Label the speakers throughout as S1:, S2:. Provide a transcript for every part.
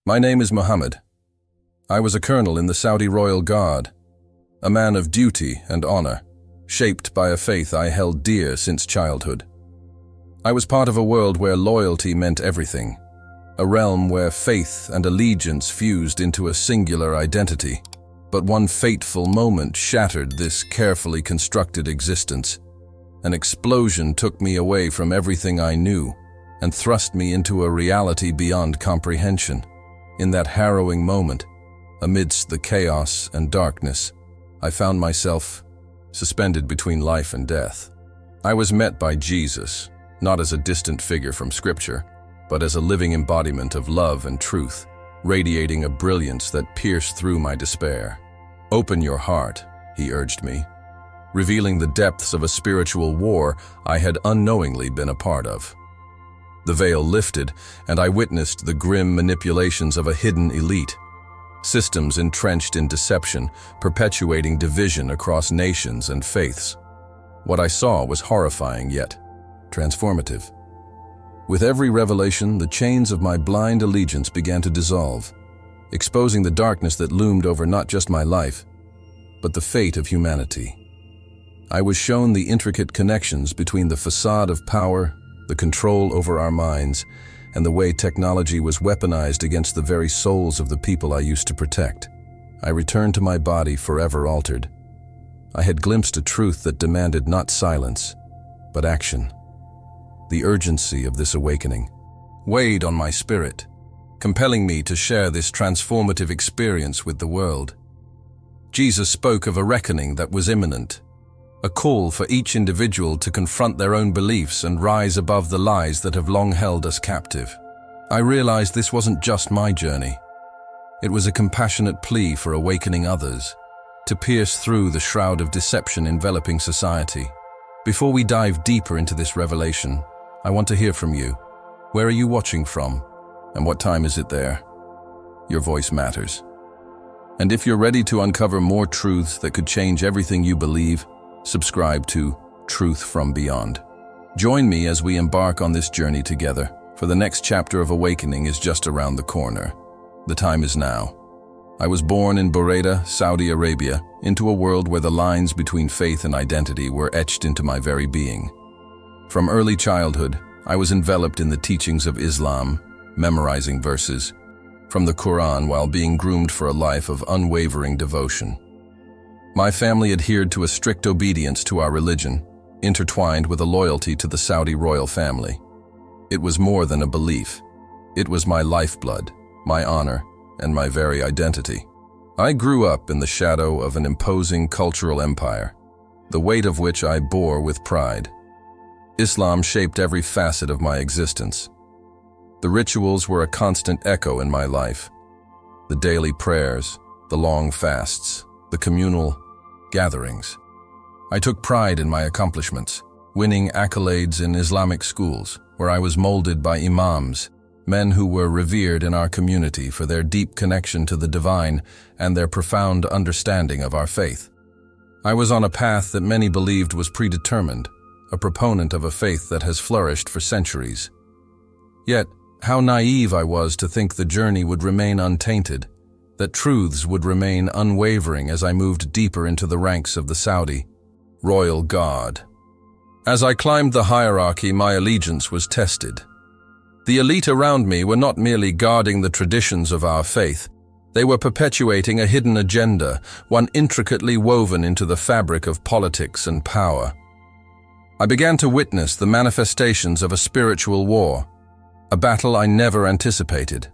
S1: My name is Muhammad. I was a colonel in the Saudi Royal Guard, a man of duty and honor, shaped by a faith I held dear since childhood. I was part of a world where loyalty meant everything, a realm where faith and allegiance fused into a singular identity. But one fateful moment shattered this carefully constructed existence. An explosion took me away from everything I knew and thrust me into a reality beyond comprehension. In that harrowing moment, amidst the chaos and darkness, I found myself suspended between life and death. I was met by Jesus, not as a distant figure from Scripture, but as a living embodiment of love and truth, radiating a brilliance that pierced through my despair. "Open your heart," he urged me, revealing the depths of a spiritual war I had unknowingly been a part of. The veil lifted, and I witnessed the grim manipulations of a hidden elite, systems entrenched in deception, perpetuating division across nations and faiths. What I saw was horrifying yet transformative. With every revelation, the chains of my blind allegiance began to dissolve, exposing the darkness that loomed over not just my life, but the fate of humanity. I was shown the intricate connections between the facade of power, the control over our minds, and the way technology was weaponized against the very souls of the people I used to protect. I returned to my body forever altered. I had glimpsed a truth that demanded not silence, but action. The urgency of this awakening weighed on my spirit, compelling me to share this transformative experience with the world. Jesus spoke of a reckoning that was imminent, a call for each individual to confront their own beliefs and rise above the lies that have long held us captive. I realized this wasn't just my journey. It was a compassionate plea for awakening others, to pierce through the shroud of deception enveloping society. Before we dive deeper into this revelation, I want to hear from you. Where are you watching from? And what time is it there? Your voice matters. And if you're ready to uncover more truths that could change everything you believe, subscribe to Truth from Beyond. Join me as we embark on this journey together, for the next chapter of awakening is just around the corner. The time is now. I was born in Buraydah, Saudi Arabia, into a world where the lines between faith and identity were etched into my very being. From early childhood, I was enveloped in the teachings of Islam, memorizing verses from the Quran while being groomed for a life of unwavering devotion. My family adhered to a strict obedience to our religion, intertwined with a loyalty to the Saudi royal family. It was more than a belief. It was my lifeblood, my honor, and my very identity. I grew up in the shadow of an imposing cultural empire, the weight of which I bore with pride. Islam shaped every facet of my existence. The rituals were a constant echo in my life. The daily prayers, the long fasts, the communal gatherings. I took pride in my accomplishments, winning accolades in Islamic schools, where I was molded by imams, men who were revered in our community for their deep connection to the divine and their profound understanding of our faith. I was on a path that many believed was predetermined, a proponent of a faith that has flourished for centuries. Yet, how naive I was to think the journey would remain untainted, that truths would remain unwavering as I moved deeper into the ranks of the Saudi Royal Guard. As I climbed the hierarchy, my allegiance was tested. The elite around me were not merely guarding the traditions of our faith, they were perpetuating a hidden agenda, one intricately woven into the fabric of politics and power. I began to witness the manifestations of a spiritual war, a battle I never anticipated.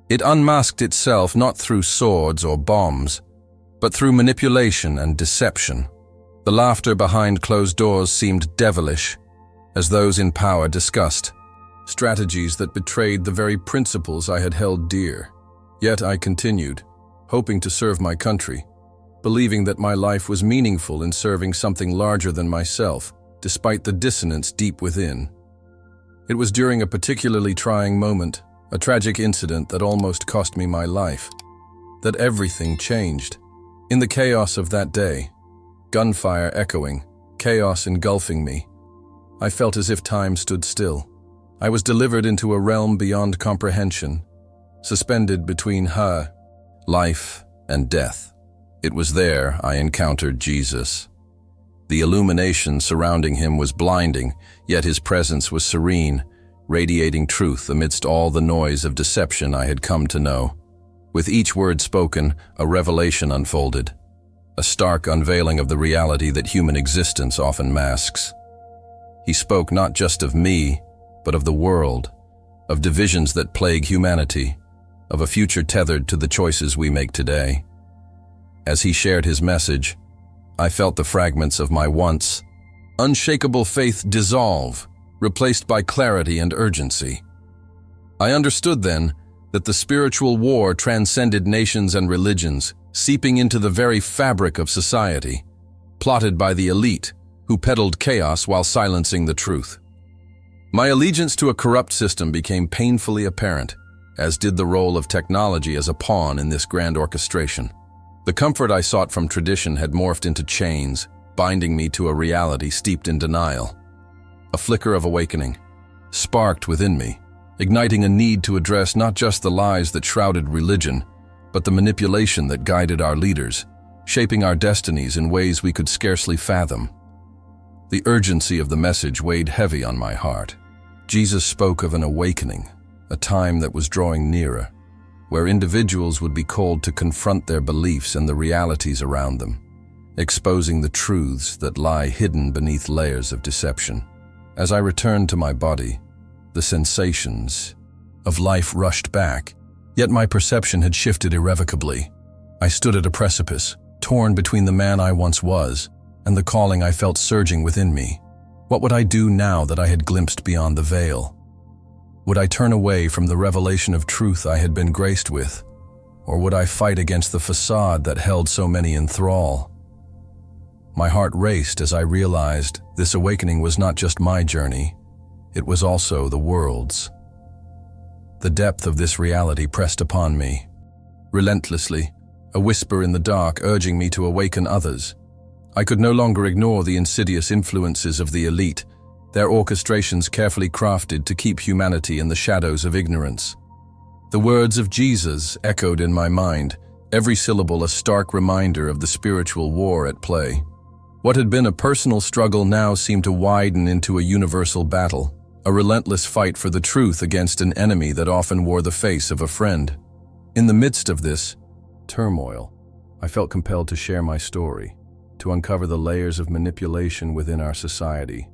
S1: It unmasked itself not through swords or bombs, but through manipulation and deception. The laughter behind closed doors seemed devilish, as those in power discussed strategies that betrayed the very principles I had held dear. Yet I continued, hoping to serve my country, believing that my life was meaningful in serving something larger than myself, despite the dissonance deep within. It was during a particularly trying moment, a tragic incident that almost cost me my life, that everything changed. In the chaos of that day, gunfire echoing, chaos engulfing me, I felt as if time stood still. I was delivered into a realm beyond comprehension, suspended between her life and death. It was there I encountered Jesus. The illumination surrounding him was blinding, yet his presence was serene, radiating truth amidst all the noise of deception I had come to know. With each word spoken, a revelation unfolded, a stark unveiling of the reality that human existence often masks. He spoke not just of me, but of the world, of divisions that plague humanity, of a future tethered to the choices we make today. As he shared his message, I felt the fragments of my once unshakable faith dissolve, replaced by clarity and urgency. I understood then that the spiritual war transcended nations and religions, seeping into the very fabric of society, plotted by the elite who peddled chaos while silencing the truth. My allegiance to a corrupt system became painfully apparent, as did the role of technology as a pawn in this grand orchestration. The comfort I sought from tradition had morphed into chains, binding me to a reality steeped in denial. A flicker of awakening sparked within me, igniting a need to address not just the lies that shrouded religion, but the manipulation that guided our leaders, shaping our destinies in ways we could scarcely fathom. The urgency of the message weighed heavy on my heart. Jesus spoke of an awakening, a time that was drawing nearer, where individuals would be called to confront their beliefs and the realities around them, exposing the truths that lie hidden beneath layers of deception. As I returned to my body, the sensations of life rushed back, yet my perception had shifted irrevocably. I stood at a precipice, torn between the man I once was and the calling I felt surging within me. What would I do now that I had glimpsed beyond the veil? Would I turn away from the revelation of truth I had been graced with, or would I fight against the facade that held so many in thrall? My heart raced as I realized this awakening was not just my journey, it was also the world's. The depth of this reality pressed upon me, relentlessly, a whisper in the dark urging me to awaken others. I could no longer ignore the insidious influences of the elite, their orchestrations carefully crafted to keep humanity in the shadows of ignorance. The words of Jesus echoed in my mind, every syllable a stark reminder of the spiritual war at play. What had been a personal struggle now seemed to widen into a universal battle, a relentless fight for the truth against an enemy that often wore the face of a friend. In the midst of this turmoil, I felt compelled to share my story, to uncover the layers of manipulation within our society,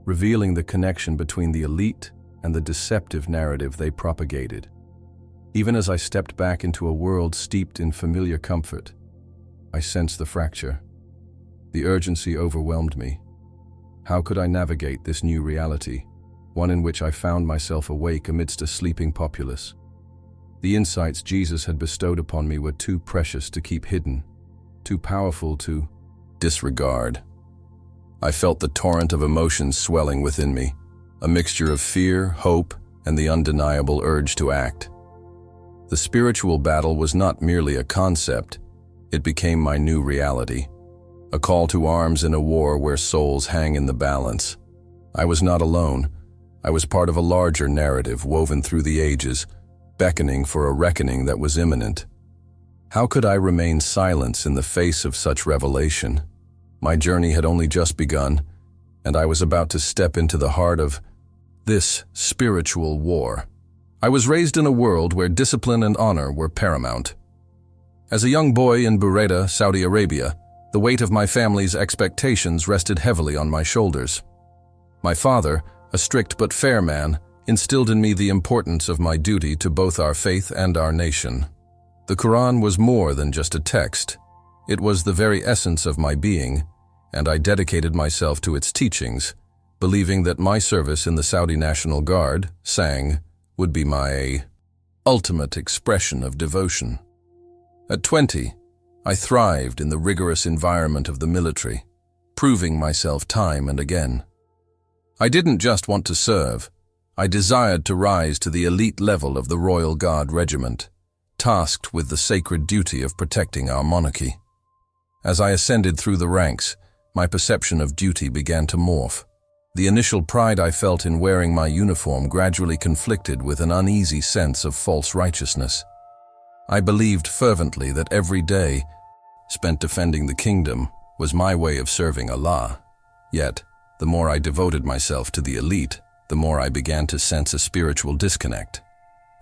S1: revealing the connection between the elite and the deceptive narrative they propagated. Even as I stepped back into a world steeped in familiar comfort, I sensed the fracture. The urgency overwhelmed me. How could I navigate this new reality, one in which I found myself awake amidst a sleeping populace? The insights Jesus had bestowed upon me were too precious to keep hidden, too powerful to disregard. I felt the torrent of emotions swelling within me, a mixture of fear, hope, and the undeniable urge to act. The spiritual battle was not merely a concept, it became my new reality, a call to arms in a war where souls hang in the balance. I was not alone. I was part of a larger narrative woven through the ages, beckoning for a reckoning that was imminent. How could I remain silent in the face of such revelation? My journey had only just begun, and I was about to step into the heart of this spiritual war. I was raised in a world where discipline and honor were paramount. As a young boy in Buraydah, Saudi Arabia, the weight of my family's expectations rested heavily on my shoulders. My father, a strict but fair man, instilled in me the importance of my duty to both our faith and our nation. The Quran was more than just a text. It was the very essence of my being, and I dedicated myself to its teachings, believing that my service in the Saudi National Guard, sang, would be my ultimate expression of devotion. At 20, I thrived in the rigorous environment of the military, proving myself time and again. I didn't just want to serve, I desired to rise to the elite level of the Royal Guard Regiment, tasked with the sacred duty of protecting our monarchy. As I ascended through the ranks, my perception of duty began to morph. The initial pride I felt in wearing my uniform gradually conflicted with an uneasy sense of false righteousness. I believed fervently that every day spent defending the kingdom was my way of serving Allah. Yet, the more I devoted myself to the elite, the more I began to sense a spiritual disconnect.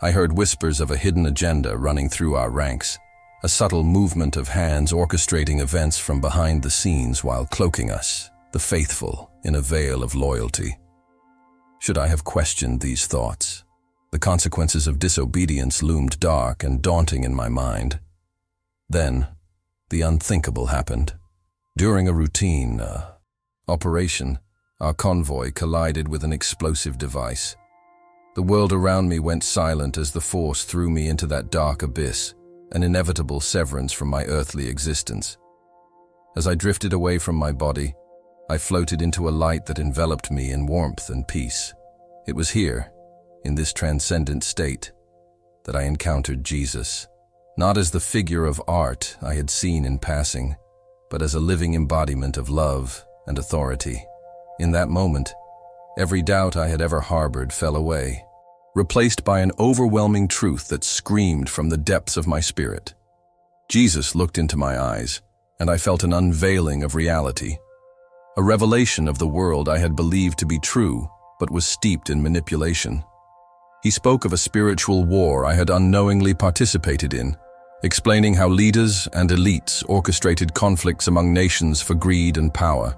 S1: I heard whispers of a hidden agenda running through our ranks, a subtle movement of hands orchestrating events from behind the scenes while cloaking us, the faithful, in a veil of loyalty. Should I have questioned these thoughts? The consequences of disobedience loomed dark and daunting in my mind. Then, the unthinkable happened. During a routine operation, our convoy collided with an explosive device. The world around me went silent as the force threw me into that dark abyss, an inevitable severance from my earthly existence. As I drifted away from my body, I floated into a light that enveloped me in warmth and peace. It was here, in this transcendent state, that I encountered Jesus, not as the figure of art I had seen in passing, but as a living embodiment of love and authority. In that moment, every doubt I had ever harbored fell away, replaced by an overwhelming truth that screamed from the depths of my spirit. Jesus looked into my eyes, and I felt an unveiling of reality, a revelation of the world I had believed to be true, but was steeped in manipulation. He spoke of a spiritual war I had unknowingly participated in, explaining how leaders and elites orchestrated conflicts among nations for greed and power.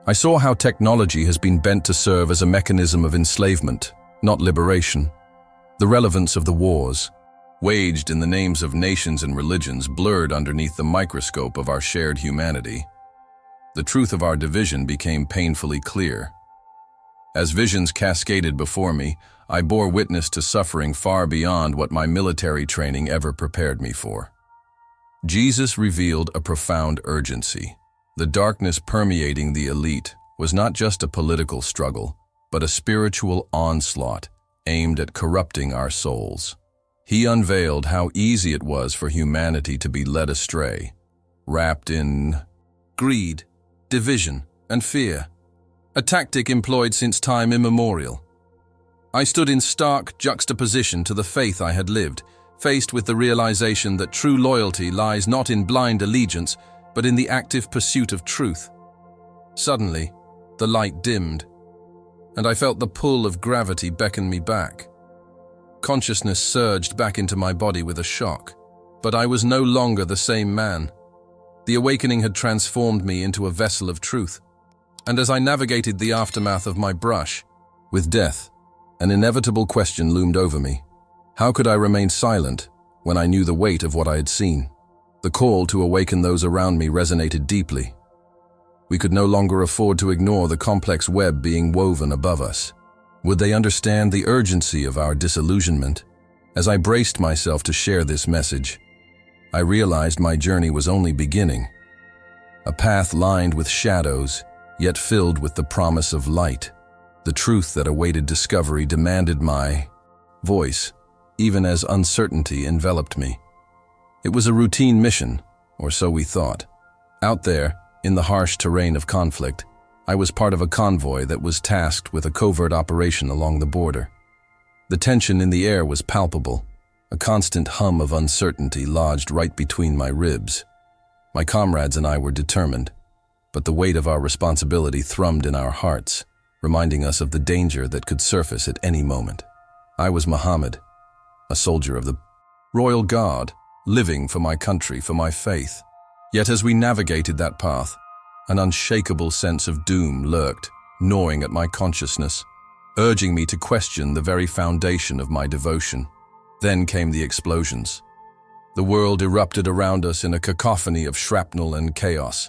S1: I saw how technology has been bent to serve as a mechanism of enslavement, not liberation. The relevance of the wars, waged in the names of nations and religions, blurred underneath the microscope of our shared humanity. The truth of our division became painfully clear. As visions cascaded before me, I bore witness to suffering far beyond what my military training ever prepared me for. Jesus revealed a profound urgency. The darkness permeating the elite was not just a political struggle, but a spiritual onslaught aimed at corrupting our souls. He unveiled how easy it was for humanity to be led astray, wrapped in greed, division, and fear, a tactic employed since time immemorial. I stood in stark juxtaposition to the faith I had lived, faced with the realization that true loyalty lies not in blind allegiance, but in the active pursuit of truth. Suddenly, the light dimmed, and I felt the pull of gravity beckon me back. Consciousness surged back into my body with a shock, but I was no longer the same man. The awakening had transformed me into a vessel of truth, and as I navigated the aftermath of my brush with death, an inevitable question loomed over me. How could I remain silent when I knew the weight of what I had seen? The call to awaken those around me resonated deeply. We could no longer afford to ignore the complex web being woven above us. Would they understand the urgency of our disillusionment? As I braced myself to share this message, I realized my journey was only beginning. A path lined with shadows, yet filled with the promise of light. The truth that awaited discovery demanded my voice, even as uncertainty enveloped me. It was a routine mission, or so we thought. Out there, in the harsh terrain of conflict, I was part of a convoy that was tasked with a covert operation along the border. The tension in the air was palpable, a constant hum of uncertainty lodged right between my ribs. My comrades and I were determined, but the weight of our responsibility thrummed in our hearts, reminding us of the danger that could surface at any moment. I was Muhammad, a soldier of the royal guard, living for my country, for my faith. Yet as we navigated that path, an unshakable sense of doom lurked, gnawing at my consciousness, urging me to question the very foundation of my devotion. Then came the explosions. The world erupted around us in a cacophony of shrapnel and chaos.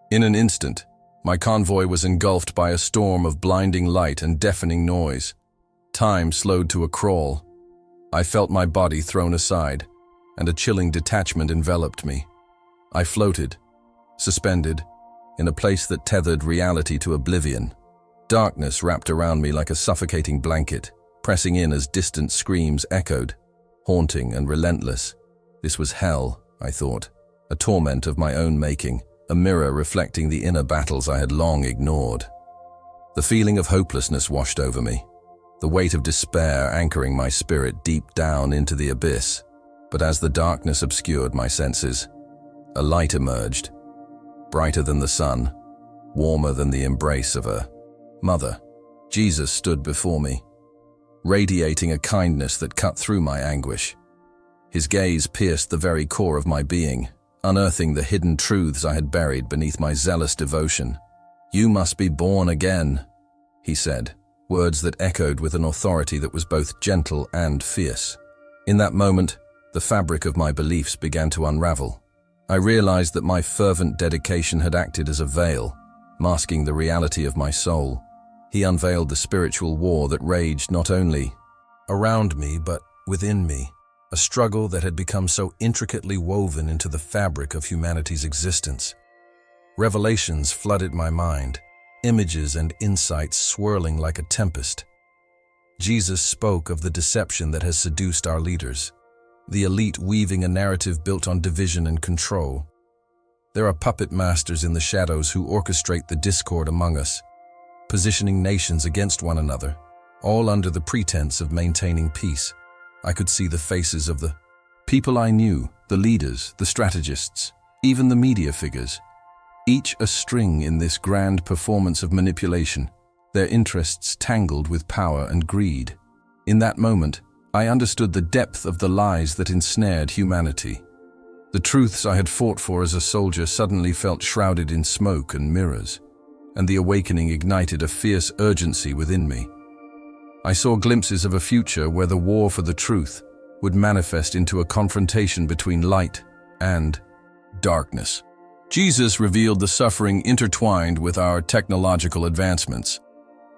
S1: In an instant, my convoy was engulfed by a storm of blinding light and deafening noise. Time slowed to a crawl. I felt my body thrown aside, and a chilling detachment enveloped me. I floated, suspended, in a place that tethered reality to oblivion. Darkness wrapped around me like a suffocating blanket, pressing in as distant screams echoed, haunting and relentless. This was hell, I thought, a torment of my own making, a mirror reflecting the inner battles I had long ignored. The feeling of hopelessness washed over me, the weight of despair anchoring my spirit deep down into the abyss. But as the darkness obscured my senses, a light emerged, brighter than the sun, warmer than the embrace of a mother. Jesus stood before me, radiating a kindness that cut through my anguish. His gaze pierced the very core of my being, unearthing the hidden truths I had buried beneath my zealous devotion. "You must be born again," he said, words that echoed with an authority that was both gentle and fierce. In that moment, the fabric of my beliefs began to unravel. I realized that my fervent dedication had acted as a veil, masking the reality of my soul. He unveiled the spiritual war that raged not only around me but within me, a struggle that had become so intricately woven into the fabric of humanity's existence. Revelations flooded my mind, images and insights swirling like a tempest. Jesus spoke of the deception that has seduced our leaders, the elite weaving a narrative built on division and control. There are puppet masters in the shadows who orchestrate the discord among us, positioning nations against one another, all under the pretense of maintaining peace. I could see the faces of the people I knew, the leaders, the strategists, even the media figures, each a string in this grand performance of manipulation, their interests tangled with power and greed. In that moment, I understood the depth of the lies that ensnared humanity. The truths I had fought for as a soldier suddenly felt shrouded in smoke and mirrors, and the awakening ignited a fierce urgency within me. I saw glimpses of a future where the war for the truth would manifest into a confrontation between light and darkness. Jesus revealed the suffering intertwined with our technological advancements,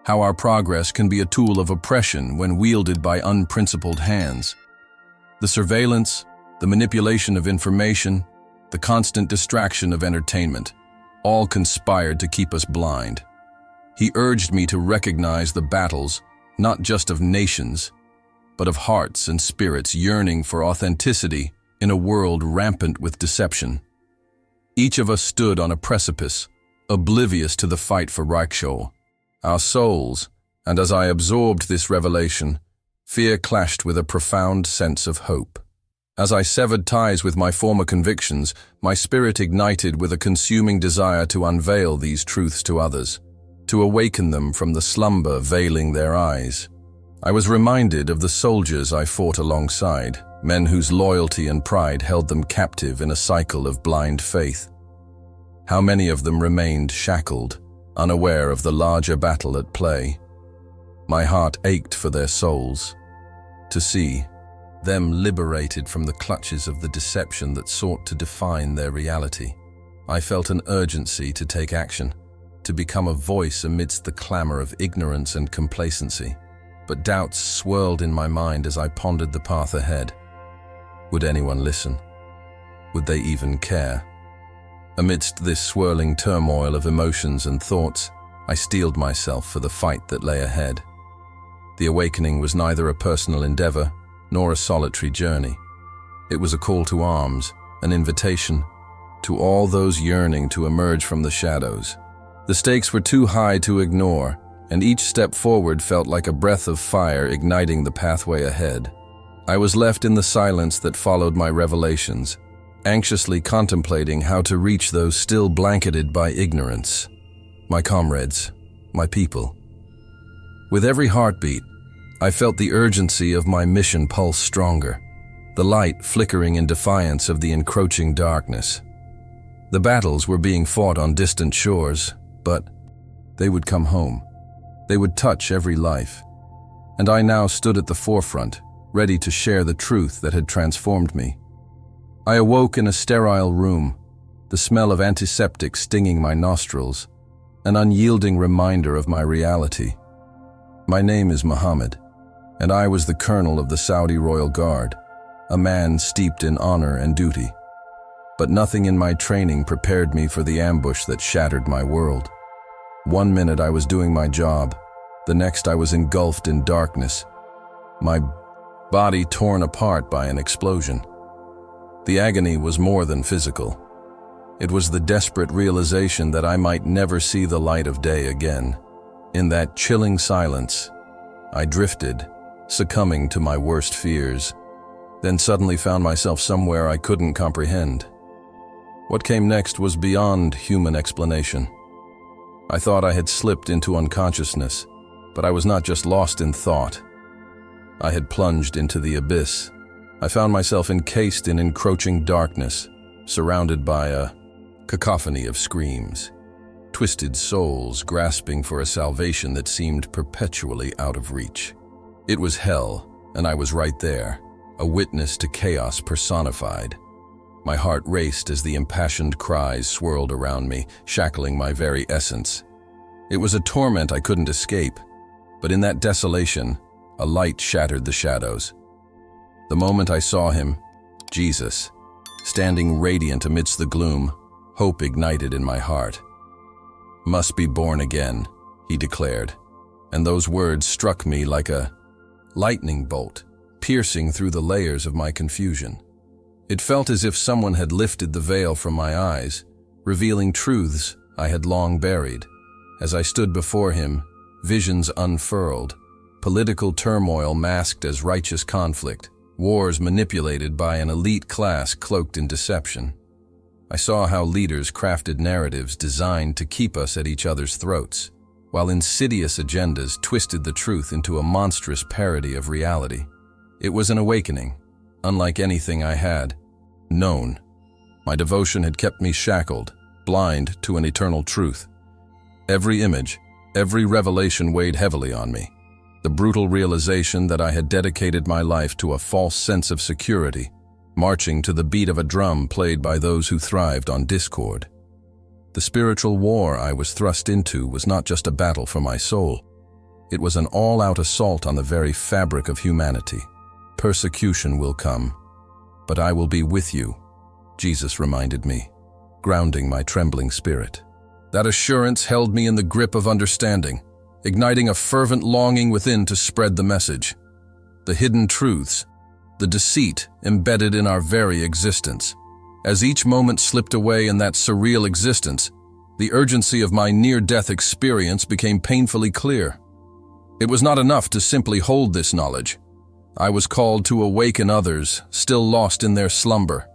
S1: how our progress can be a tool of oppression when wielded by unprincipled hands. The surveillance, the manipulation of information, the constant distraction of entertainment, all conspired to keep us blind. He urged me to recognize the battles, not just of nations, but of hearts and spirits yearning for authenticity in a world rampant with deception. Each of us stood on a precipice, oblivious to the fight for Reichshow. Our souls, and as I absorbed this revelation, fear clashed with a profound sense of hope. As I severed ties with my former convictions, my spirit ignited with a consuming desire to unveil these truths to others, to awaken them from the slumber veiling their eyes. I was reminded of the soldiers I fought alongside, men whose loyalty and pride held them captive in a cycle of blind faith. How many of them remained shackled, unaware of the larger battle at play. My heart ached for their souls. To see them liberated from the clutches of the deception that sought to define their reality. I felt an urgency to take action, to become a voice amidst the clamor of ignorance and complacency. But doubts swirled in my mind as I pondered the path ahead. Would anyone listen? Would they even care? Amidst this swirling turmoil of emotions and thoughts, I steeled myself for the fight that lay ahead. The awakening was neither a personal endeavor nor a solitary journey. It was a call to arms, an invitation to all those yearning to emerge from the shadows. The stakes were too high to ignore, and each step forward felt like a breath of fire igniting the pathway ahead. I was left in the silence that followed my revelations, anxiously contemplating how to reach those still blanketed by ignorance. My comrades, my people. With every heartbeat, I felt the urgency of my mission pulse stronger, the light flickering in defiance of the encroaching darkness. The battles were being fought on distant shores, but they would come home. They would touch every life. And I now stood at the forefront, ready to share the truth that had transformed me. I awoke in a sterile room, the smell of antiseptic stinging my nostrils, an unyielding reminder of my reality. My name is Muhammad, and I was the colonel of the Saudi Royal Guard, a man steeped in honor and duty. But nothing in my training prepared me for the ambush that shattered my world. One minute I was doing my job, the next I was engulfed in darkness, my body torn apart by an explosion. The agony was more than physical. It was the desperate realization that I might never see the light of day again. In that chilling silence, I drifted, succumbing to my worst fears, then suddenly found myself somewhere I couldn't comprehend. What came next was beyond human explanation. I thought I had slipped into unconsciousness, but I was not just lost in thought. I had plunged into the abyss. I found myself encased in encroaching darkness, surrounded by a cacophony of screams, twisted souls grasping for a salvation that seemed perpetually out of reach. It was hell, and I was right there, a witness to chaos personified. My heart raced as the impassioned cries swirled around me, shackling my very essence. It was a torment I couldn't escape, but in that desolation, a light shattered the shadows. The moment I saw him, Jesus, standing radiant amidst the gloom, hope ignited in my heart. "Must be born again," he declared, and those words struck me like a lightning bolt, piercing through the layers of my confusion. It felt as if someone had lifted the veil from my eyes, revealing truths I had long buried. As I stood before him, visions unfurled, political turmoil masked as righteous conflict, wars manipulated by an elite class cloaked in deception. I saw how leaders crafted narratives designed to keep us at each other's throats, while insidious agendas twisted the truth into a monstrous parody of reality. It was an awakening, unlike anything I had known. My devotion had kept me shackled, blind to an eternal truth. Every image, every revelation weighed heavily on me. The brutal realization that I had dedicated my life to a false sense of security, marching to the beat of a drum played by those who thrived on discord. The spiritual war I was thrust into was not just a battle for my soul. It was an all-out assault on the very fabric of humanity. "Persecution will come, but I will be with you," Jesus reminded me, grounding my trembling spirit. That assurance held me in the grip of understanding, igniting a fervent longing within to spread the message. The hidden truths, the deceit embedded in our very existence. As each moment slipped away in that surreal existence, the urgency of my near-death experience became painfully clear. It was not enough to simply hold this knowledge. I was called to awaken others, still lost in their slumber,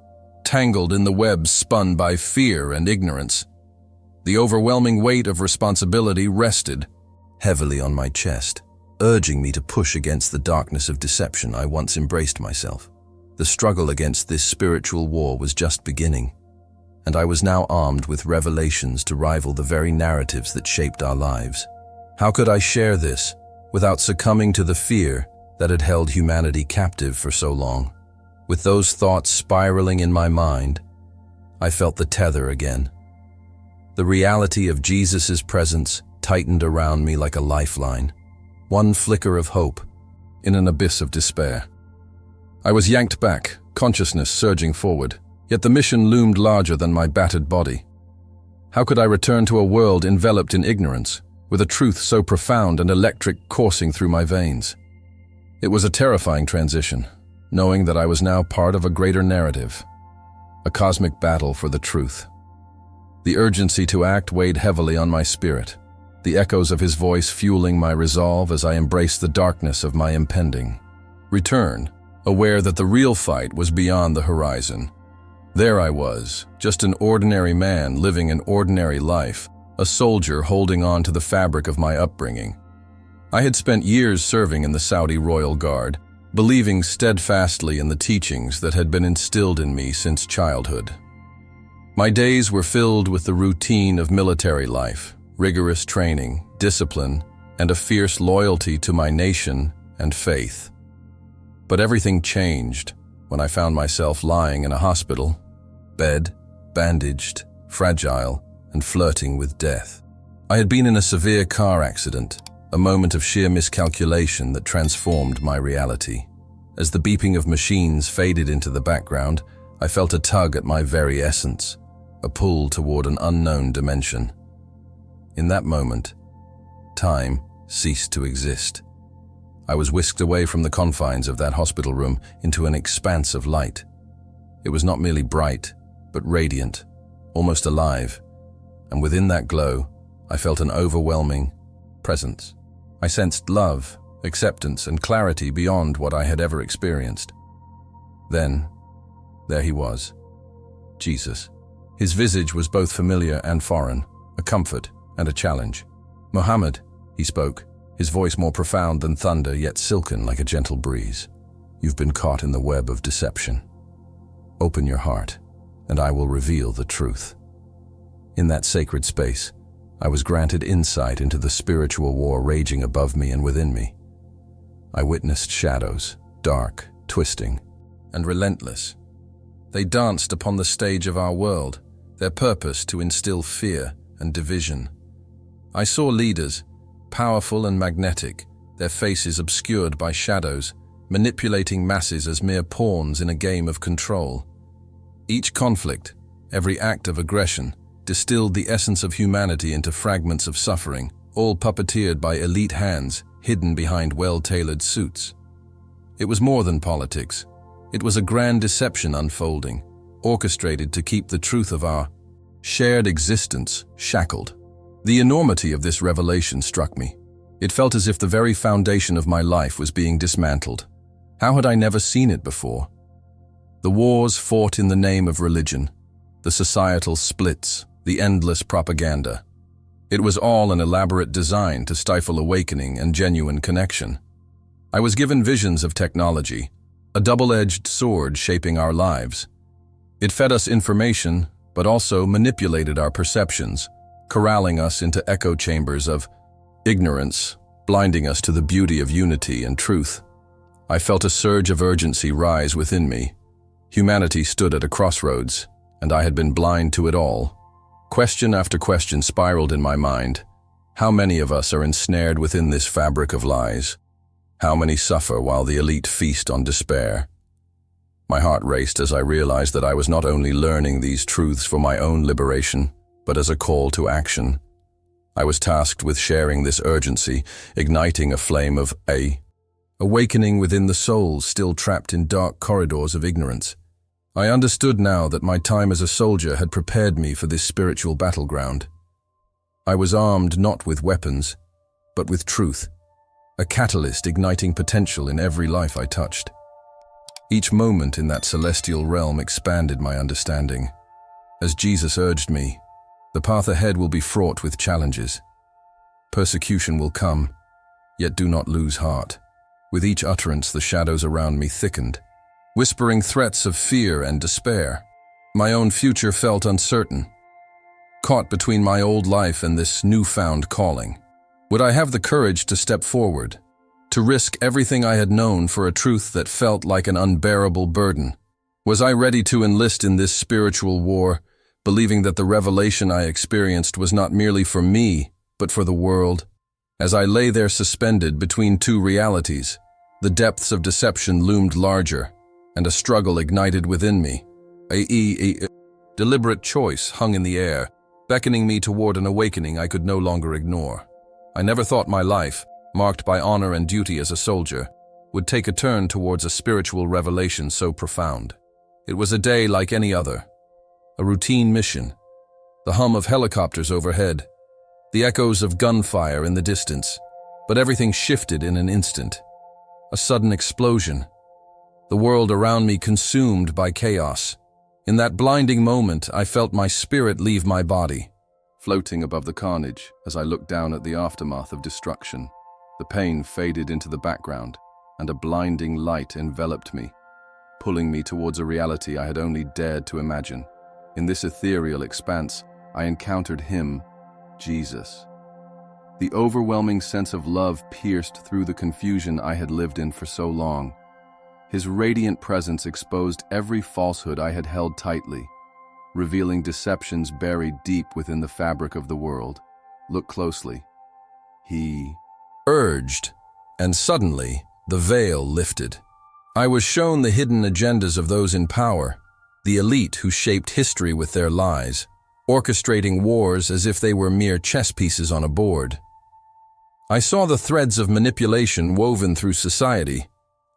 S1: tangled in the webs spun by fear and ignorance. The overwhelming weight of responsibility rested heavily on my chest, urging me to push against the darkness of deception I once embraced myself. The struggle against this spiritual war was just beginning, and I was now armed with revelations to rival the very narratives that shaped our lives. How could I share this without succumbing to the fear that had held humanity captive for so long? With those thoughts spiraling in my mind, I felt the tether again. The reality of Jesus' presence tightened around me like a lifeline, one flicker of hope in an abyss of despair. I was yanked back, consciousness surging forward, yet the mission loomed larger than my battered body. How could I return to a world enveloped in ignorance, with a truth so profound and electric coursing through my veins? It was a terrifying transition, knowing that I was now part of a greater narrative, a cosmic battle for the truth. The urgency to act weighed heavily on my spirit, the echoes of his voice fueling my resolve as I embraced the darkness of my impending return, aware that the real fight was beyond the horizon. There I was, just an ordinary man living an ordinary life, a soldier holding on to the fabric of my upbringing. I had spent years serving in the Saudi Royal Guard, believing steadfastly in the teachings that had been instilled in me since childhood. My days were filled with the routine of military life, rigorous training, discipline, and a fierce loyalty to my nation and faith. But everything changed when I found myself lying in a hospital bed, bandaged, fragile, and flirting with death. I had been in a severe car accident, a moment of sheer miscalculation that transformed my reality. As the beeping of machines faded into the background, I felt a tug at my very essence, a pull toward an unknown dimension. In that moment, time ceased to exist. I was whisked away from the confines of that hospital room into an expanse of light. It was not merely bright, but radiant, almost alive, and within that glow, I felt an overwhelming, presence. I sensed love, acceptance, and clarity beyond what I had ever experienced. Then, there he was, Jesus. His visage was both familiar and foreign, a comfort and a challenge. "Muhammad," he spoke, his voice more profound than thunder, yet silken like a gentle breeze. "You've been caught in the web of deception. Open your heart, and I will reveal the truth." In that sacred space, I was granted insight into the spiritual war raging above me and within me. I witnessed shadows, dark, twisting, and relentless. They danced upon the stage of our world, their purpose to instill fear and division. I saw leaders, powerful and magnetic, their faces obscured by shadows, manipulating masses as mere pawns in a game of control. Each conflict, every act of aggression, distilled the essence of humanity into fragments of suffering, all puppeteered by elite hands hidden behind well-tailored suits. It was more than politics. It was a grand deception unfolding, orchestrated to keep the truth of our shared existence shackled. The enormity of this revelation struck me. It felt as if the very foundation of my life was being dismantled. How had I never seen it before? The wars fought in the name of religion, the societal splits, the endless propaganda. It was all an elaborate design to stifle awakening and genuine connection. I was given visions of technology, a double-edged sword shaping our lives. It fed us information, but also manipulated our perceptions, corralling us into echo chambers of ignorance, blinding us to the beauty of unity and truth. I felt a surge of urgency rise within me. Humanity stood at a crossroads, and I had been blind to it all. Question after question spiraled in my mind. How many of us are ensnared within this fabric of lies? How many suffer while the elite feast on despair? My heart raced as I realized that I was not only learning these truths for my own liberation, but as a call to action. I was tasked with sharing this urgency, igniting a flame of awakening within the souls still trapped in dark corridors of ignorance. I understood now that my time as a soldier had prepared me for this spiritual battleground. I was armed not with weapons, but with truth, a catalyst igniting potential in every life I touched. Each moment in that celestial realm expanded my understanding. As Jesus urged me, the path ahead will be fraught with challenges. Persecution will come, yet do not lose heart. With each utterance, the shadows around me thickened, whispering threats of fear and despair. My own future felt uncertain, caught between my old life and this newfound calling. Would I have the courage to step forward, to risk everything I had known for a truth that felt like an unbearable burden? Was I ready to enlist in this spiritual war, believing that the revelation I experienced was not merely for me, but for the world? As I lay there suspended between two realities, the depths of deception loomed larger, and a struggle ignited within me. A deliberate choice hung in the air, beckoning me toward an awakening I could no longer ignore. I never thought my life, marked by honor and duty as a soldier, would take a turn towards a spiritual revelation so profound. It was a day like any other, a routine mission, the hum of helicopters overhead, the echoes of gunfire in the distance, but everything shifted in an instant. A sudden explosion, the world around me consumed by chaos. In that blinding moment, I felt my spirit leave my body, floating above the carnage as I looked down at the aftermath of destruction. The pain faded into the background, and a blinding light enveloped me, pulling me towards a reality I had only dared to imagine. In this ethereal expanse, I encountered him, Jesus. The overwhelming sense of love pierced through the confusion I had lived in for so long. His radiant presence exposed every falsehood I had held tightly, revealing deceptions buried deep within the fabric of the world. Look closely. He urged, and suddenly the veil lifted. I was shown the hidden agendas of those in power, the elite who shaped history with their lies, orchestrating wars as if they were mere chess pieces on a board. I saw the threads of manipulation woven through society,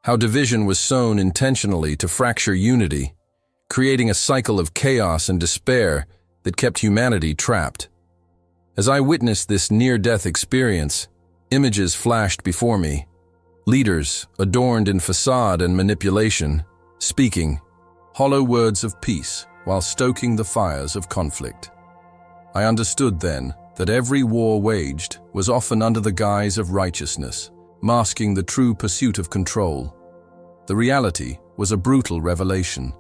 S1: how division was sown intentionally to fracture unity, creating a cycle of chaos and despair that kept humanity trapped. As I witnessed this near-death experience, Images flashed before me, leaders adorned in facade and manipulation, speaking hollow words of peace while stoking the fires of conflict. I understood then that every war waged was often under the guise of righteousness, masking the true pursuit of control. The reality was a brutal revelation.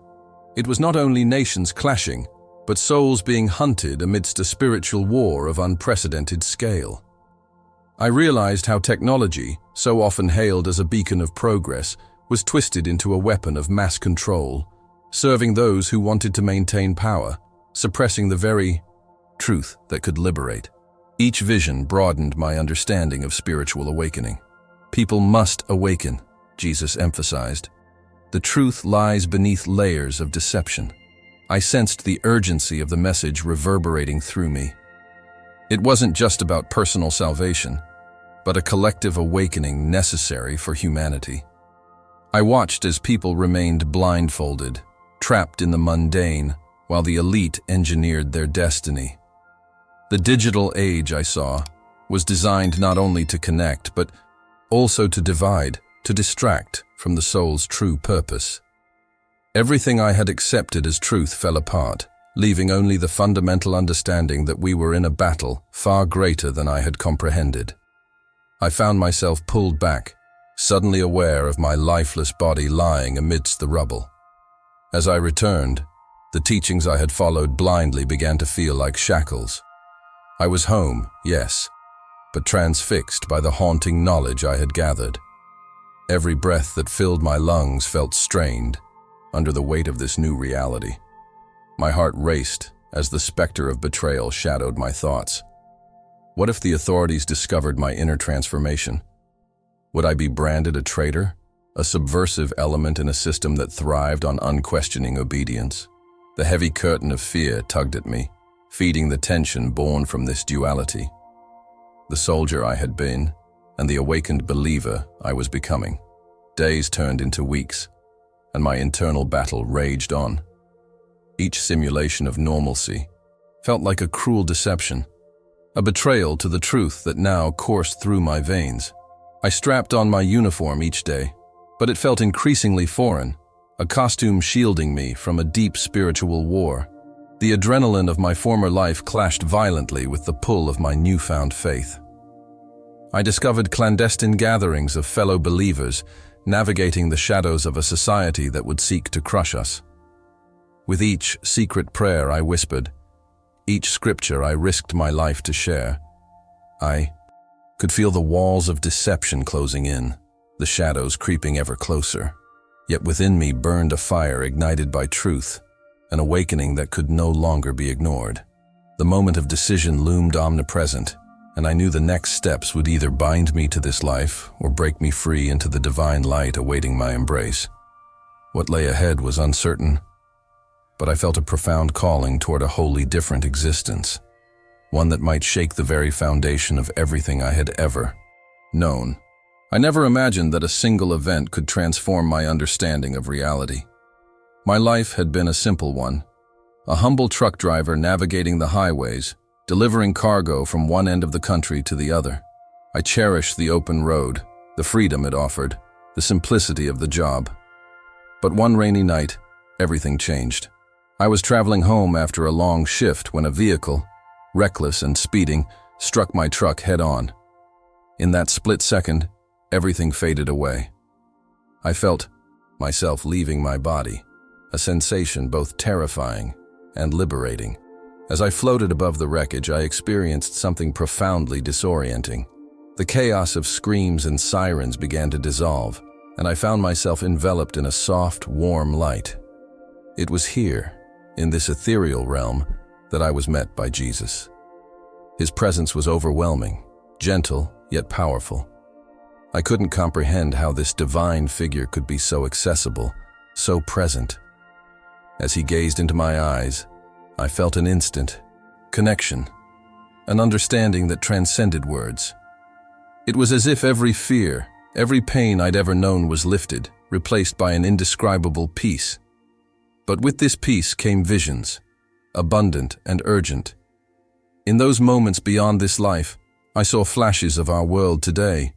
S1: It was not only nations clashing, but souls being hunted amidst a spiritual war of unprecedented scale. I realized how technology, so often hailed as a beacon of progress, was twisted into a weapon of mass control, serving those who wanted to maintain power, suppressing the very truth that could liberate. Each vision broadened my understanding of spiritual awakening. People must awaken, Jesus emphasized. The truth lies beneath layers of deception. I sensed the urgency of the message reverberating through me. It wasn't just about personal salvation, but a collective awakening necessary for humanity. I watched as people remained blindfolded, trapped in the mundane, while the elite engineered their destiny. The digital age, I saw, was designed not only to connect, but also to divide, to distract from the soul's true purpose. Everything I had accepted as truth fell apart, leaving only the fundamental understanding that we were in a battle far greater than I had comprehended. I found myself pulled back, suddenly aware of my lifeless body lying amidst the rubble. As I returned, the teachings I had followed blindly began to feel like shackles. I was home, yes, but transfixed by the haunting knowledge I had gathered. Every breath that filled my lungs felt strained under the weight of this new reality. My heart raced as the specter of betrayal shadowed my thoughts. What if the authorities discovered my inner transformation? Would I be branded a traitor, a subversive element in a system that thrived on unquestioning obedience? The heavy curtain of fear tugged at me, feeding the tension born from this duality. The soldier I had been, and the awakened believer I was becoming. Days turned into weeks, and my internal battle raged on. Each simulation of normalcy felt like a cruel deception, a betrayal to the truth that now coursed through my veins. I strapped on my uniform each day, but it felt increasingly foreign, a costume shielding me from a deep spiritual war. The adrenaline of my former life clashed violently with the pull of my newfound faith. I discovered clandestine gatherings of fellow believers, navigating the shadows of a society that would seek to crush us. With each secret prayer I whispered, each scripture I risked my life to share, I could feel the walls of deception closing in, the shadows creeping ever closer. Yet within me burned a fire ignited by truth, an awakening that could no longer be ignored. The moment of decision loomed omnipresent, and I knew the next steps would either bind me to this life or break me free into the divine light awaiting my embrace. What lay ahead was uncertain, but I felt a profound calling toward a wholly different existence, one that might shake the very foundation of everything I had ever known. I never imagined that a single event could transform my understanding of reality. My life had been a simple one, a humble truck driver navigating the highways, delivering cargo from one end of the country to the other. I cherished the open road, the freedom it offered, the simplicity of the job. But one rainy night, everything changed. I was traveling home after a long shift when a vehicle, reckless and speeding, struck my truck head-on. In that split second, everything faded away. I felt myself leaving my body, a sensation both terrifying and liberating. As I floated above the wreckage, I experienced something profoundly disorienting. The chaos of screams and sirens began to dissolve, and I found myself enveloped in a soft, warm light. It was here, in this ethereal realm, that I was met by Jesus. His presence was overwhelming, gentle yet powerful. I couldn't comprehend how this divine figure could be so accessible, so present. As he gazed into my eyes, I felt an instant connection, an understanding that transcended words. It was as if every fear, every pain I'd ever known was lifted, replaced by an indescribable peace. But with this peace came visions, abundant and urgent. In those moments beyond this life, I saw flashes of our world today.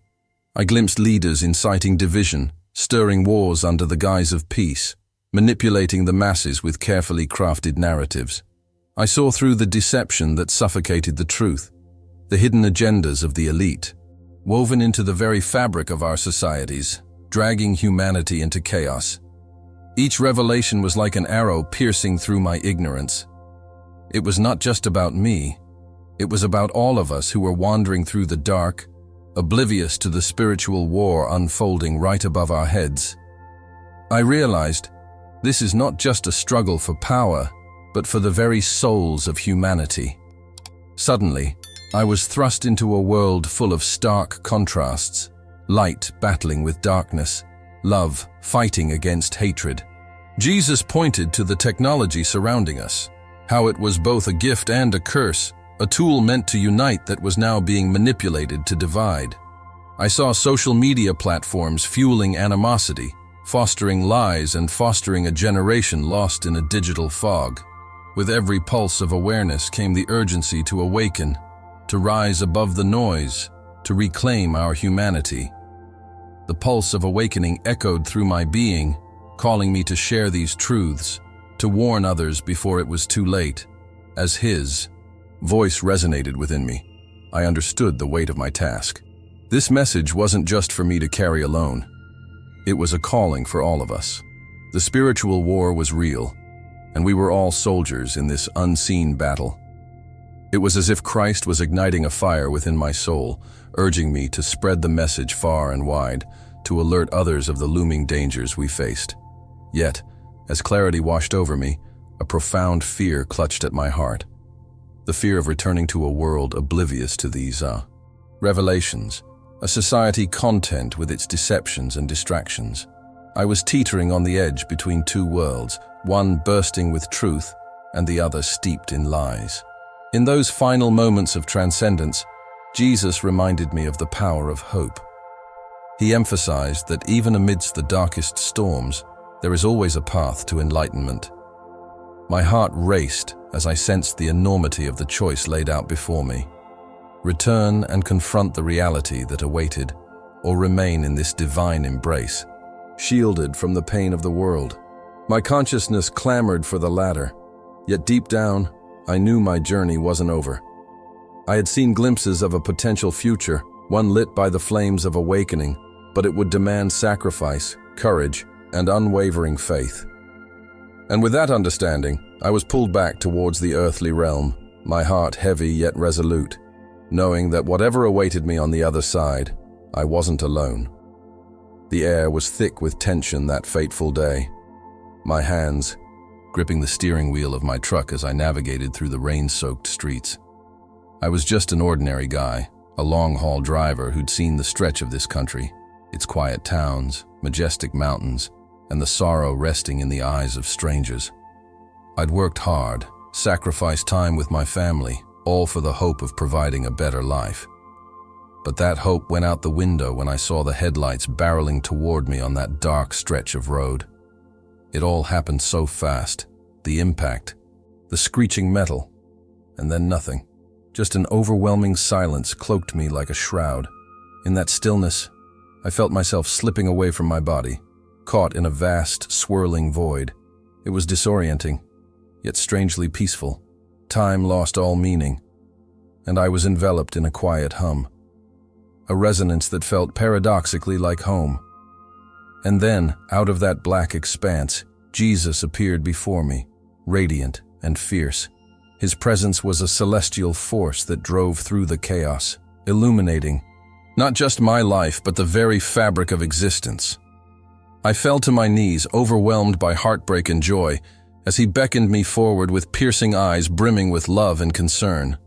S1: I glimpsed leaders inciting division, stirring wars under the guise of peace, manipulating the masses with carefully crafted narratives. I saw through the deception that suffocated the truth, the hidden agendas of the elite, woven into the very fabric of our societies, dragging humanity into chaos. Each revelation was like an arrow piercing through my ignorance. It was not just about me. It was about all of us who were wandering through the dark, oblivious to the spiritual war unfolding right above our heads. I realized this is not just a struggle for power, but for the very souls of humanity. Suddenly, I was thrust into a world full of stark contrasts, light battling with darkness, love fighting against hatred. Jesus pointed to the technology surrounding us, how it was both a gift and a curse, a tool meant to unite that was now being manipulated to divide. I saw social media platforms fueling animosity, fostering lies and fostering a generation lost in a digital fog. With every pulse of awareness came the urgency to awaken, to rise above the noise, to reclaim our humanity. The pulse of awakening echoed through my being, calling me to share these truths, to warn others before it was too late. As his voice resonated within me, I understood the weight of my task. This message wasn't just for me to carry alone. It was a calling for all of us. The spiritual war was real, and we were all soldiers in this unseen battle. It was as if Christ was igniting a fire within my soul, urging me to spread the message far and wide, to alert others of the looming dangers we faced. Yet, as clarity washed over me, a profound fear clutched at my heart. The fear of returning to a world oblivious to these revelations, a society content with its deceptions and distractions. I was teetering on the edge between two worlds, one bursting with truth and the other steeped in lies. In those final moments of transcendence, Jesus reminded me of the power of hope. He emphasized that even amidst the darkest storms, there is always a path to enlightenment. My heart raced as I sensed the enormity of the choice laid out before me. Return and confront the reality that awaited, or remain in this divine embrace, shielded from the pain of the world. My consciousness clamored for the latter, yet deep down, I knew my journey wasn't over. I had seen glimpses of a potential future, one lit by the flames of awakening, but it would demand sacrifice, courage, and unwavering faith. And with that understanding, I was pulled back towards the earthly realm, my heart heavy yet resolute, knowing that whatever awaited me on the other side, I wasn't alone. The air was thick with tension that fateful day. My hands gripping the steering wheel of my truck as I navigated through the rain-soaked streets. I was just an ordinary guy, a long-haul driver who'd seen the stretch of this country, its quiet towns, majestic mountains, and the sorrow resting in the eyes of strangers. I'd worked hard, sacrificed time with my family, all for the hope of providing a better life. But that hope went out the window when I saw the headlights barreling toward me on that dark stretch of road. It all happened so fast, the impact, the screeching metal, and then nothing. Just an overwhelming silence cloaked me like a shroud. In that stillness, I felt myself slipping away from my body, caught in a vast, swirling void. It was disorienting, yet strangely peaceful. Time lost all meaning, and I was enveloped in a quiet hum, a resonance that felt paradoxically like home. And then, out of that black expanse, Jesus appeared before me, radiant and fierce. His presence was a celestial force that drove through the chaos, illuminating not just my life, but the very fabric of existence. I fell to my knees, overwhelmed by heartbreak and joy, as he beckoned me forward with piercing eyes brimming with love and concern.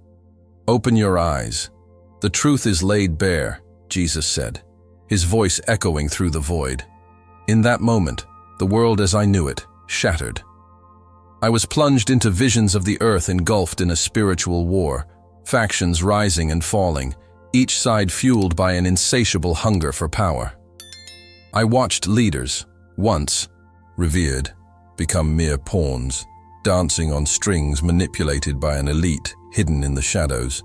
S1: "Open your eyes. The truth is laid bare," Jesus said, his voice echoing through the void. In that moment, the world as I knew it shattered. I was plunged into visions of the earth engulfed in a spiritual war, factions rising and falling, each side fueled by an insatiable hunger for power. I watched leaders, once revered, become mere pawns, dancing on strings manipulated by an elite hidden in the shadows.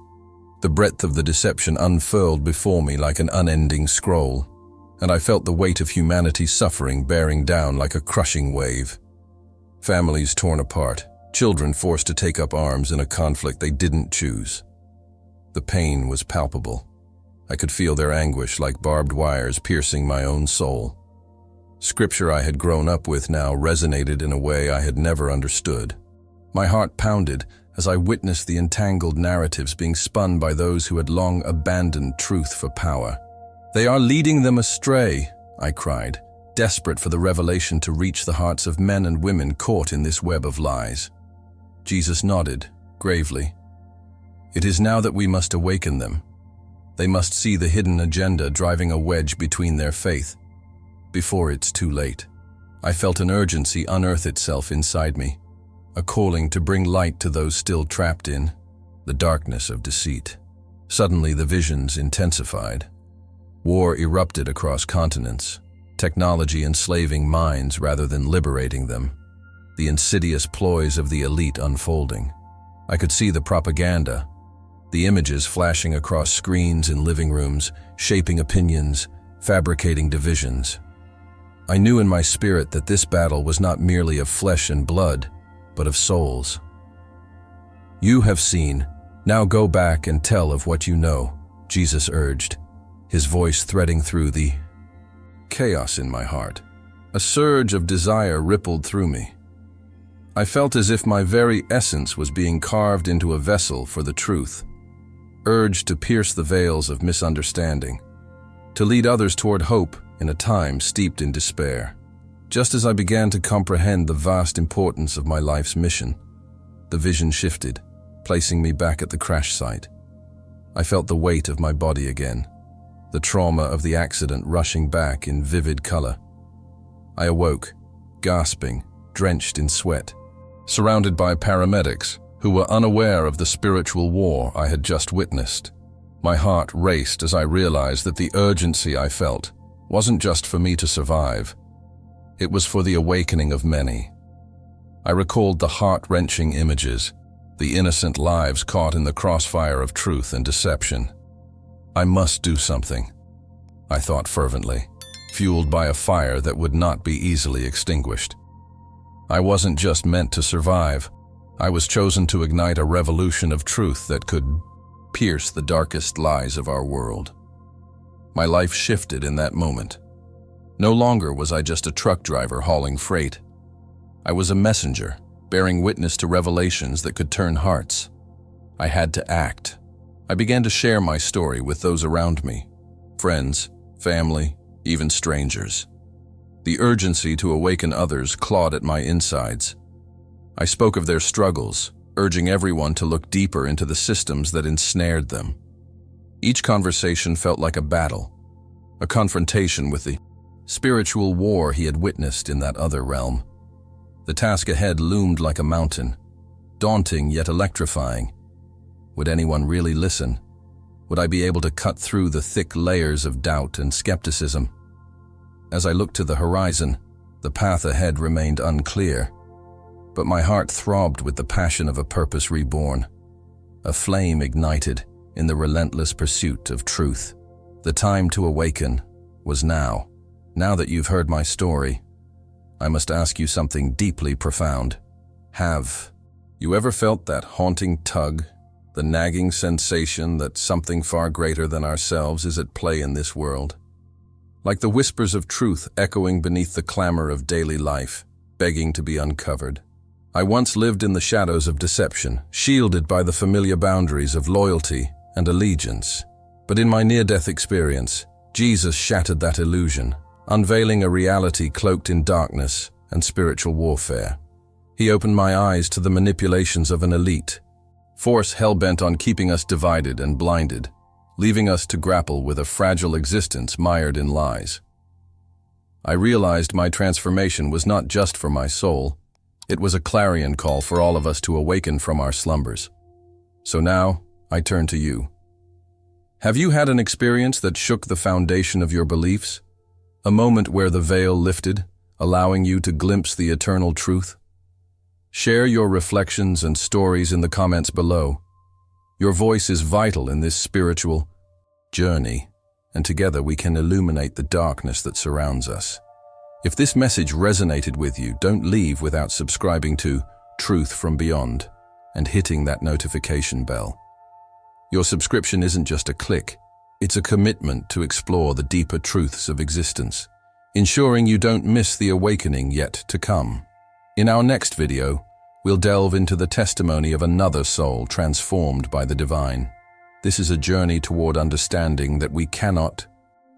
S1: The breadth of the deception unfurled before me like an unending scroll, and I felt the weight of humanity's suffering bearing down like a crushing wave. Families torn apart, children forced to take up arms in a conflict they didn't choose. The pain was palpable. I could feel their anguish like barbed wires piercing my own soul. Scripture I had grown up with now resonated in a way I had never understood. My heart pounded as I witnessed the entangled narratives being spun by those who had long abandoned truth for power. "They are leading them astray," I cried, desperate for the revelation to reach the hearts of men and women caught in this web of lies. Jesus nodded, gravely. "It is now that we must awaken them. They must see the hidden agenda driving a wedge between their faith, before it's too late." I felt an urgency unearth itself inside me, a calling to bring light to those still trapped in the darkness of deceit. Suddenly the visions intensified. War erupted across continents, technology enslaving minds rather than liberating them, the insidious ploys of the elite unfolding. I could see the propaganda, the images flashing across screens in living rooms, shaping opinions, fabricating divisions. I knew in my spirit that this battle was not merely of flesh and blood, but of souls. "You have seen, now go back and tell of what you know," Jesus urged, his voice threading through the chaos in my heart. A surge of desire rippled through me. I felt as if my very essence was being carved into a vessel for the truth, urged to pierce the veils of misunderstanding, to lead others toward hope in a time steeped in despair. Just as I began to comprehend the vast importance of my life's mission, the vision shifted, placing me back at the crash site. I felt the weight of my body again, the trauma of the accident rushing back in vivid color. I awoke, gasping, drenched in sweat, surrounded by paramedics who were unaware of the spiritual war I had just witnessed. My heart raced as I realized that the urgency I felt wasn't just for me to survive. It was for the awakening of many. I recalled the heart-wrenching images, the innocent lives caught in the crossfire of truth and deception. I must do something, I thought fervently, fueled by a fire that would not be easily extinguished. I wasn't just meant to survive. I was chosen to ignite a revolution of truth that could pierce the darkest lies of our world. My life shifted in that moment. No longer was I just a truck driver hauling freight. I was a messenger, bearing witness to revelations that could turn hearts. I had to act. I began to share my story with those around me, friends, family, even strangers. The urgency to awaken others clawed at my insides. I spoke of their struggles, urging everyone to look deeper into the systems that ensnared them. Each conversation felt like a battle, a confrontation with the spiritual war he had witnessed in that other realm. The task ahead loomed like a mountain, daunting yet electrifying. Would anyone really listen? Would I be able to cut through the thick layers of doubt and skepticism? As I looked to the horizon, the path ahead remained unclear, but my heart throbbed with the passion of a purpose reborn, a flame ignited in the relentless pursuit of truth. The time to awaken was now. Now that you've heard my story, I must ask you something deeply profound. Have you ever felt that haunting tug, the nagging sensation that something far greater than ourselves is at play in this world? Like the whispers of truth echoing beneath the clamor of daily life, begging to be uncovered. I once lived in the shadows of deception, shielded by the familiar boundaries of loyalty and allegiance. But in my near-death experience, Jesus shattered that illusion, unveiling a reality cloaked in darkness and spiritual warfare. He opened my eyes to the manipulations of an elite, force hell-bent on keeping us divided and blinded, leaving us to grapple with a fragile existence mired in lies. I realized my transformation was not just for my soul, it was a clarion call for all of us to awaken from our slumbers. So now, I turn to you. Have you had an experience that shook the foundation of your beliefs? A moment where the veil lifted, allowing you to glimpse the eternal truth? Share your reflections and stories in the comments below. Your voice is vital in this spiritual journey, and together we can illuminate the darkness that surrounds us. If this message resonated with you, don't leave without subscribing to Truth from Beyond and hitting that notification bell. Your subscription isn't just a click, it's a commitment to explore the deeper truths of existence, ensuring you don't miss the awakening yet to come. In our next video, we'll delve into the testimony of another soul transformed by the divine. This is a journey toward understanding that we cannot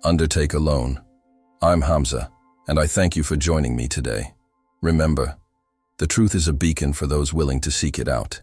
S1: undertake alone. I'm Hamza, and I thank you for joining me today. Remember, the truth is a beacon for those willing to seek it out.